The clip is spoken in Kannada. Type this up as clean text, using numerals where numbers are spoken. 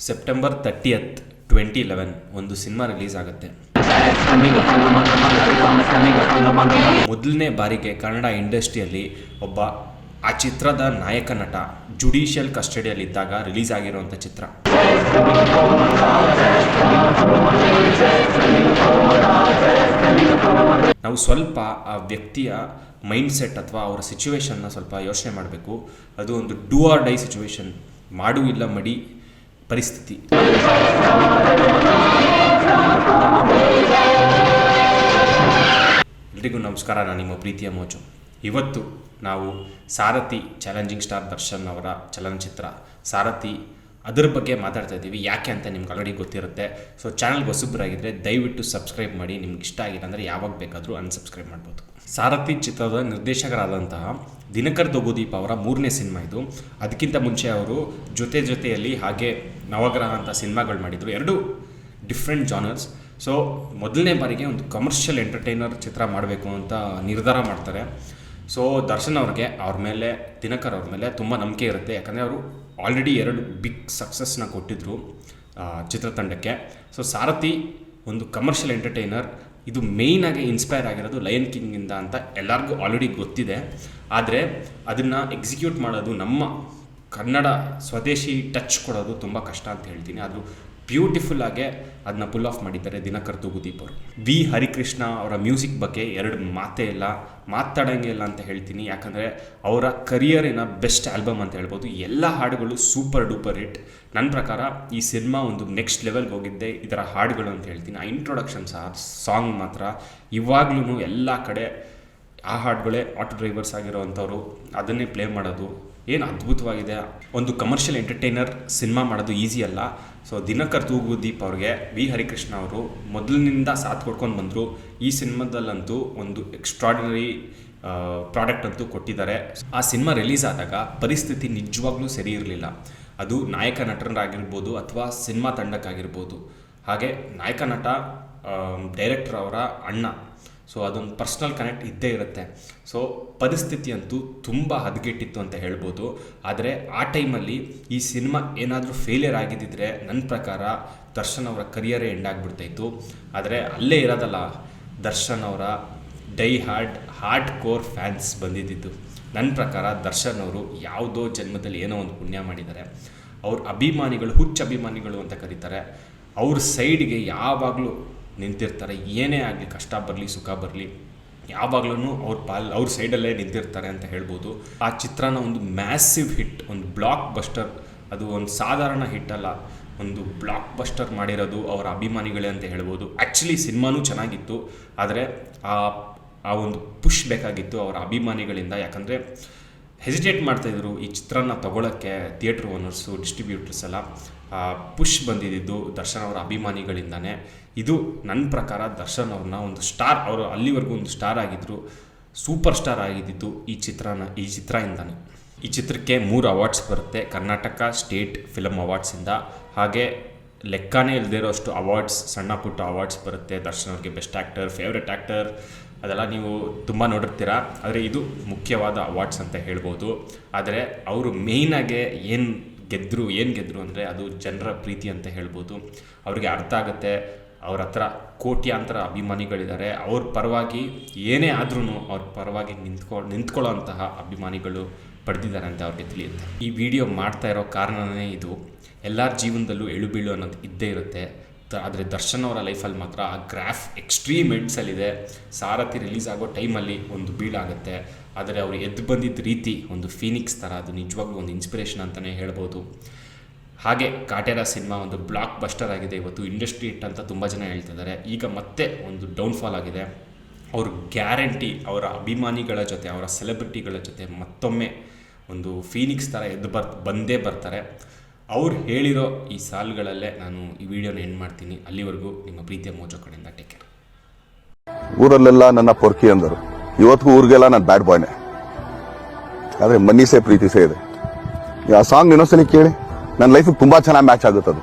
ಸೆಪ್ಟೆಂಬರ್ 30th 2011 ಒಂದು ಸಿನಿಮಾ ರಿಲೀಸ್ ಆಗುತ್ತೆ. ಮೊದಲನೇ ಬಾರಿಗೆ ಕನ್ನಡ ಇಂಡಸ್ಟ್ರಿಯಲ್ಲಿ ಒಬ್ಬ ಆ ಚಿತ್ರದ ನಾಯಕ ನಟ ಜುಡಿಷಿಯಲ್ ಕಸ್ಟಡಿಯಲ್ಲಿದ್ದಾಗ ರಿಲೀಸ್ ಆಗಿರುವಂಥ ಚಿತ್ರ. ನಾವು ಸ್ವಲ್ಪ ಆ ವ್ಯಕ್ತಿಯ ಮೈಂಡ್ ಸೆಟ್ ಅಥವಾ ಅವರ ಸಿಚುವೇಶನ್ನ ಸ್ವಲ್ಪ ಯೋಚನೆ ಮಾಡಬೇಕು. ಅದು ಒಂದು ಡೂ ಆರ್ ಡೈ ಸಿಚುವೇಶನ್, ಮಾಡು ಇಲ್ಲ ಮಡಿ ಪರಿಸ್ಥಿತಿ. ಎಲ್ರಿಗೂ ನಮಸ್ಕಾರ, ನಾನು ನಿಮ್ಮ ಪ್ರೀತಿಯ ಮೋಜು. ಇವತ್ತು ನಾವು ಸಾರಥಿ ಚಾಲೆಂಜಿಂಗ್ ಸ್ಟಾರ್ ದರ್ಶನ್ ಅವರ ಚಲನಚಿತ್ರ ಸಾರಥಿ ಅದರ ಬಗ್ಗೆ ಮಾತಾಡ್ತಾ ಇದ್ದೀವಿ. ಯಾಕೆ ಅಂತ ನಿಮ್ಗೆ ಆಲ್ರೆಡಿ ಗೊತ್ತಿರುತ್ತೆ. ಸೊ ಚಾನಲ್ಗೆ ಹೊಸಬ್ರಾಗಿದ್ದರೆ ದಯವಿಟ್ಟು ಸಬ್ಸ್ಕ್ರೈಬ್ ಮಾಡಿ. ನಿಮ್ಗೆ ಇಷ್ಟ ಆಗಿಲ್ಲ ಅಂದರೆ ಯಾವಾಗ ಬೇಕಾದರೂ ಅನ್ಸಬ್ಸ್ಕ್ರೈಬ್ ಮಾಡ್ಬೋದು. ಸಾರಥಿ ಚಿತ್ರದ ನಿರ್ದೇಶಕರಾದಂತಹ ದಿನಕರ್ ದೊಗುದೀಪ್ ಅವರ 3ನೇ ಸಿನಿಮಾ ಇದು. ಅದಕ್ಕಿಂತ ಮುಂಚೆ ಅವರು ಜೊತೆಯಲ್ಲಿ ಹಾಗೆ ನವಗ್ರಹ ಅಂತ ಸಿನಿಮಾಗಳು ಮಾಡಿದರು. ಎರಡು ಡಿಫ್ರೆಂಟ್ ಜಾನರ್ಸ್. ಸೊ ಮೊದಲನೇ ಬಾರಿಗೆ ಒಂದು ಕಮರ್ಷಿಯಲ್ ಎಂಟರ್ಟೈನರ್ ಚಿತ್ರ ಮಾಡಬೇಕು ಅಂತ ನಿರ್ಧಾರ ಮಾಡ್ತಾರೆ. ಸೊ ದರ್ಶನ್ ಅವ್ರಿಗೆ ಅವ್ರ ಮೇಲೆ, ದಿನಕರ್ ಅವ್ರ ಮೇಲೆ ತುಂಬ ನಂಬಿಕೆ ಇರುತ್ತೆ. ಯಾಕಂದರೆ ಅವರು ಆಲ್ರೆಡಿ 2 ಬಿಗ್ ಸಕ್ಸಸ್ನ ಕೊಟ್ಟಿದ್ದರು ಚಿತ್ರತಂಡಕ್ಕೆ. ಸೊ ಸಾರಥಿ ಒಂದು ಕಮರ್ಷಿಯಲ್ ಎಂಟರ್ಟೈನರ್. ಇದು ಮೇಯ್ನಾಗಿ ಇನ್ಸ್ಪೈರ್ ಆಗಿರೋದು ಲಯನ್ ಕಿಂಗಿಂದ ಅಂತ ಎಲ್ಲರಿಗೂ ಆಲ್ರೆಡಿ ಗೊತ್ತಿದೆ. ಆದರೆ ಅದನ್ನು ಎಕ್ಸಿಕ್ಯೂಟ್ ಮಾಡೋದು, ನಮ್ಮ ಕನ್ನಡ ಸ್ವದೇಶಿ ಟಚ್ ಕೊಡೋದು ತುಂಬ ಕಷ್ಟ ಅಂತ ಹೇಳ್ತೀನಿ. ಅದು ಬ್ಯೂಟಿಫುಲ್ ಆಗಿ ಅದನ್ನ ಪುಲ್ ಆಫ್ ಮಾಡಿದ್ದಾರೆ ದಿನಕರ್ ದೊಗುದೀಪ್ ಅವರು. ವಿ ಹರಿಕೃಷ್ಣ ಅವರ ಮ್ಯೂಸಿಕ್ ಬಗ್ಗೆ 2 ಮಾತೇ ಇಲ್ಲ, ಮಾತಾಡೋಂಗೆ ಇಲ್ಲ ಅಂತ ಹೇಳ್ತೀನಿ. ಯಾಕಂದರೆ ಅವರ ಕರಿಯರಿನ ಬೆಸ್ಟ್ ಆಲ್ಬಮ್ ಅಂತ ಹೇಳ್ಬೋದು. ಎಲ್ಲ ಹಾಡುಗಳು ಸೂಪರ್ ಡೂಪರ್ ಹಿಟ್. ನನ್ನ ಪ್ರಕಾರ ಈ ಸಿನಿಮಾ ಒಂದು ನೆಕ್ಸ್ಟ್ ಲೆವೆಲ್ಗೆ ಹೋಗಿದ್ದೆ ಇದರ ಹಾಡುಗಳು ಅಂತ ಹೇಳ್ತೀನಿ. ಆ ಇಂಟ್ರೊಡಕ್ಷನ್ ಸಾಂಗ್ ಮಾತ್ರ ಇವಾಗ್ಲೂ ಎಲ್ಲ ಕಡೆ ಆ ಹಾಡುಗಳೇ ಆಟೋ ಡ್ರೈವರ್ಸ್ ಆಗಿರೋವಂಥವ್ರು ಅದನ್ನೇ ಪ್ಲೇ ಮಾಡೋದು ಏನು ಅದ್ಭುತವಾಗಿದೆ. ಒಂದು ಕಮರ್ಷಿಯಲ್ ಎಂಟರ್ಟೈನರ್ ಸಿನಿಮಾ ಮಾಡೋದು ಈಸಿ ಅಲ್ಲ. ಸೊ ದಿನಕರ್ ದೊಗುದೀಪ್ ಅವ್ರಿಗೆ ವಿ ಹರಿಕೃಷ್ಣ ಅವರು ಮೊದಲಿನಿಂದ ಸಾಥ್ ಕೊಡ್ಕೊಂಡು ಬಂದರು. ಈ ಸಿನಿಮಾದಲ್ಲಂತೂ ಒಂದು ಎಕ್ಸ್ಟ್ರಾರ್ಡಿನರಿ ಪ್ರಾಡಕ್ಟ್ ಅಂತೂ ಕೊಟ್ಟಿದ್ದಾರೆ. ಆ ಸಿನಿಮಾ ರಿಲೀಸ್ ಆದಾಗ ಪರಿಸ್ಥಿತಿ ನಿಜವಾಗ್ಲೂ ಸರಿ ಇರಲಿಲ್ಲ. ಅದು ನಾಯಕ ನಟರಾಗಿರ್ಬೋದು ಅಥವಾ ಸಿನಿಮಾ ತಂಡಕ್ಕಾಗಿರ್ಬೋದು. ಹಾಗೆ ನಾಯಕ ನಟ ಡೈರೆಕ್ಟರ್ ಅವರ ಅಣ್ಣ. ಸೊ ಅದೊಂದು ಪರ್ಸ್ನಲ್ ಕನೆಕ್ಟ್ ಇದ್ದೇ ಇರುತ್ತೆ. ಸೊ ಪರಿಸ್ಥಿತಿ ಅಂತೂ ತುಂಬ ಹದಗೆಟ್ಟಿತ್ತು ಅಂತ ಹೇಳ್ಬೋದು. ಆದರೆ ಆ ಟೈಮಲ್ಲಿ ಈ ಸಿನಿಮಾ ಏನಾದರೂ ಫೇಲಿಯರ್ ಆಗಿದ್ದಿದ್ರೆ ನನ್ನ ಪ್ರಕಾರ ದರ್ಶನ್ ಅವರ ಕರಿಯರೇ ಎಂಡ್ ಆಗಿಬಿಡ್ತಾಯಿತ್ತು. ಆದರೆ ಅಲ್ಲೇ ಇರೋದಲ್ಲ, ದರ್ಶನ್ ಅವರ ಹಾರ್ಡ್ ಕೋರ್ ಫ್ಯಾನ್ಸ್ ಬಂದಿದ್ದಿದ್ದು. ನನ್ನ ಪ್ರಕಾರ ದರ್ಶನ್ ಅವರು ಯಾವುದೋ ಜನ್ಮದಲ್ಲಿ ಏನೋ ಒಂದು ಪುಣ್ಯ ಮಾಡಿದ್ದಾರೆ. ಅವ್ರ ಅಭಿಮಾನಿಗಳು, ಹುಚ್ಚ ಅಭಿಮಾನಿಗಳು ಅಂತ ಕರೀತಾರೆ, ಅವ್ರ ಸೈಡ್ಗೆ ಯಾವಾಗಲೂ ನಿಂತಿರ್ತಾರೆ. ಏನೇ ಆಗಲಿ, ಕಷ್ಟ ಬರಲಿ ಸುಖ ಬರಲಿ, ಯಾವಾಗಲೂ ಅವ್ರ ಸೈಡಲ್ಲೇ ನಿಂತಿರ್ತಾರೆ ಅಂತ ಹೇಳ್ಬೋದು. ಆ ಚಿತ್ರನ ಒಂದು ಮ್ಯಾಸಿವ್ ಹಿಟ್, ಒಂದು ಬ್ಲಾಕ್ ಬಸ್ಟರ್. ಅದು ಒಂದು ಸಾಧಾರಣ ಹಿಟ್ ಅಲ್ಲ, ಒಂದು ಬ್ಲಾಕ್ ಬಸ್ಟರ್ ಮಾಡಿರೋದು ಅವರ ಅಭಿಮಾನಿಗಳೇ ಅಂತ ಹೇಳ್ಬೋದು. ಆ್ಯಕ್ಚುಲಿ ಸಿನಿಮಾನೂ ಚೆನ್ನಾಗಿತ್ತು, ಆದರೆ ಆ ಒಂದು ಪುಷ್ ಬೇಕಾಗಿತ್ತು ಅವರ ಅಭಿಮಾನಿಗಳಿಂದ. ಯಾಕಂದರೆ ಹೆಸಿಟೇಟ್ ಮಾಡ್ತಾಯಿದ್ರು ಈ ಚಿತ್ರನ ತೊಗೊಳಕ್ಕೆ ಥಿಯೇಟ್ರ್ ಓನರ್ಸು, ಡಿಸ್ಟ್ರಿಬ್ಯೂಟರ್ಸ್ ಎಲ್ಲ. ಪುಷ್ ಬಂದಿದ್ದು ದರ್ಶನ್ ಅವರ ಅಭಿಮಾನಿಗಳಿಂದಾನೇ. ಇದು ನನ್ನ ಪ್ರಕಾರ ದರ್ಶನ್ ಅವ್ರನ್ನ ಒಂದು ಸ್ಟಾರ್, ಅವರು ಅಲ್ಲಿವರೆಗೂ ಒಂದು ಸ್ಟಾರ್ ಆಗಿದ್ದರು, ಸೂಪರ್ ಸ್ಟಾರ್ ಆಗಿದ್ದು ಈ ಚಿತ್ರದಿಂದಾನೆ. ಈ ಚಿತ್ರಕ್ಕೆ 3 ಅವಾರ್ಡ್ಸ್ ಬರುತ್ತೆ ಕರ್ನಾಟಕ ಸ್ಟೇಟ್ ಫಿಲಮ್ ಅವಾರ್ಡ್ಸಿಂದ. ಹಾಗೆ ಲೆಕ್ಕನೇ ಇಲ್ಲದೇ ಇರೋ ಅಷ್ಟು ಅವಾರ್ಡ್ಸ್, ಸಣ್ಣ ಪುಟ್ಟ ಅವಾರ್ಡ್ಸ್ ಬರುತ್ತೆ. ದರ್ಶನ್ ಅವ್ರಿಗೆ ಬೆಸ್ಟ್ ಆ್ಯಕ್ಟರ್, ಫೇವ್ರೆಟ್ ಆ್ಯಕ್ಟರ್ ಅದೆಲ್ಲ ನೀವು ತುಂಬ ನೋಡಿರ್ತೀರ. ಆದರೆ ಇದು ಮುಖ್ಯವಾದ ಅವಾರ್ಡ್ಸ್ ಅಂತ ಹೇಳ್ಬೋದು. ಆದರೆ ಅವರು ಮೇಯ್ನಾಗೆ ಏನು ಗೆದ್ದರು ಅಂದರೆ ಅದು ಜನರ ಪ್ರೀತಿ ಅಂತ ಹೇಳ್ಬೋದು. ಅವ್ರಿಗೆ ಅರ್ಥ ಆಗುತ್ತೆ, ಅವ್ರ ಹತ್ರ ಕೋಟ್ಯಾಂತರ ಅಭಿಮಾನಿಗಳಿದ್ದಾರೆ. ಅವ್ರ ಪರವಾಗಿ ಏನೇ ಆದ್ರೂ ಅವ್ರ ಪರವಾಗಿ ನಿಂತ್ಕೊಳ್ಳೋ ಅಂತಹ ಅಭಿಮಾನಿಗಳು ಪಡೆದಿದ್ದಾರೆ ಅಂತ ಅವ್ರಿಗೆ ತಿಳಿಯುತ್ತೆ. ಈ ವಿಡಿಯೋ ಮಾಡ್ತಾ ಇರೋ ಕಾರಣನೇ ಇದು. ಎಲ್ಲರ ಜೀವನದಲ್ಲೂ ಎಳುಬೀಳು ಅನ್ನೋದು ಇದ್ದೇ ಇರುತ್ತೆ. ಆದರೆ ದರ್ಶನ್ ಅವರ ಲೈಫಲ್ಲಿ ಮಾತ್ರ ಆ ಗ್ರಾಫ್ ಎಕ್ಸ್ಟ್ರೀಮ್ ಎಂಡ್ಸಲ್ಲಿದೆ. ಸಾರಥಿ ರಿಲೀಸ್ ಆಗೋ ಟೈಮಲ್ಲಿ ಒಂದು ಬೀಳಾಗುತ್ತೆ. ಆದರೆ ಅವರು ಎದ್ದು ಬಂದಿದ್ದ ರೀತಿ ಒಂದು ಫೀನಿಕ್ಸ್ ಥರ, ಅದು ನಿಜವಾಗ್ಲೂ ಒಂದು ಇನ್ಸ್ಪಿರೇಷನ್ ಅಂತಲೇ ಹೇಳ್ಬೋದು. ಹಾಗೆ ಕಾಟೇರ ಸಿನಿಮಾ ಒಂದು ಬ್ಲಾಕ್ ಬಸ್ಟರ್ ಆಗಿದೆ. ಇವತ್ತು ಇಂಡಸ್ಟ್ರಿ ಹಿಟ್ ಅಂತ ತುಂಬ ಜನ ಹೇಳ್ತಿದ್ದಾರೆ. ಈಗ ಮತ್ತೆ ಒಂದು ಡೌನ್ಫಾಲ್ ಆಗಿದೆ. ಅವರು ಗ್ಯಾರಂಟಿ ಅವರ ಅಭಿಮಾನಿಗಳ ಜೊತೆ, ಅವರ ಸೆಲೆಬ್ರಿಟಿಗಳ ಜೊತೆ ಮತ್ತೊಮ್ಮೆ ಒಂದು ಫೀನಿಕ್ಸ್ ಥರ ಬಂದೇ ಬರ್ತಾರೆ. ಅವ್ರು ಹೇಳಿರೋ ಈ ಸಾಲುಗಳಲ್ಲೇ ನಾನು ಈ ವಿಡಿಯೋನ ಎಂಡ್ ಮಾಡ್ತೀನಿ. ಅಲ್ಲಿವರೆಗೂ ನಿಮ್ಮ ಪ್ರೀತಿಯ ಮೋಜೋ ಕಡೆಯಿಂದ ಟೇಕ್ ಕೇರ್. ಊರಲ್ಲೆಲ್ಲ ನನ್ನ ಪೊರ್ಕಿ ಅಂದರು, ಇವತ್ತಿಗೂ ಊರಿಗೆಲ್ಲ ನಾನು ಬ್ಯಾಡ್ ಬಾಯ್ನೆ. ಆದರೆ ಮನಿ ಸೇ ಪ್ರೀತಿ ಸೇ ಇದೆ. ಆ ಸಾಂಗ್ ಇನ್ನೊಂದ್ಸಲಿ ಕೇಳಿ, ನನ್ನ ಲೈಫಿಗೆ ತುಂಬ ಚೆನ್ನಾಗಿ ಮ್ಯಾಚ್ ಆಗುತ್ತೆ ಅದು.